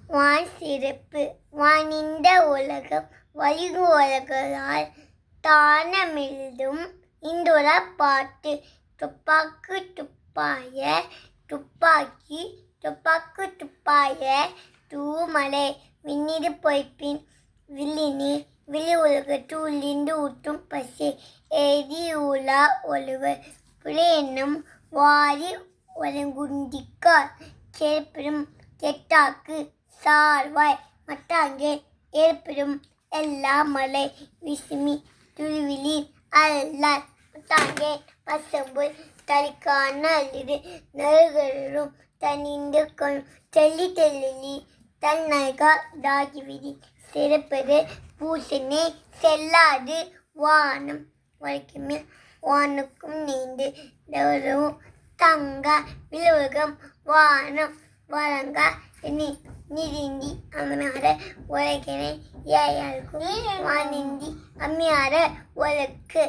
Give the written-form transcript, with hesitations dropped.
வான் சிறப்பு வானிந்த உலகம் வலிகு உலகளால் தானமிழ்தும் இந்துர பாட்டு துப்பாக்கு துப்பாய துப்பாக்கி துப்பாக்கு துப்பாய தூமலை விண்ணிது பொய்ப்பின் வில்லினி விழி உலகத்து உள்ளிந்து ஊட்டும் பசி ஏதி உலா ஒழுவர் புலையென்னும் வாரி ஒலங்குண்டிக்கார் கேட்பிடும் கெட்டாக்கு சார்வாய் மட்டாங்கே ஏற்படும் எல்லா மலை விசுமி துருவிலி அல்லார் மட்டாங்கே பசம்புல் தலிக்கான அல்லது நறுகரும் தனிந்து தெள்ளி தெள்ளி தன்னகா தாகிவிதி சிறப்பது பூசணே செல்லாது வானம் வரைக்குமே வானுக்கும் நீண்டு தவறவும் தங்க விலோகம் வானம் வழங்க நிதிந்தி அம்மையார உலகினை ஏயாருக்கும் வானிந்தி அம்மையார உலக்கு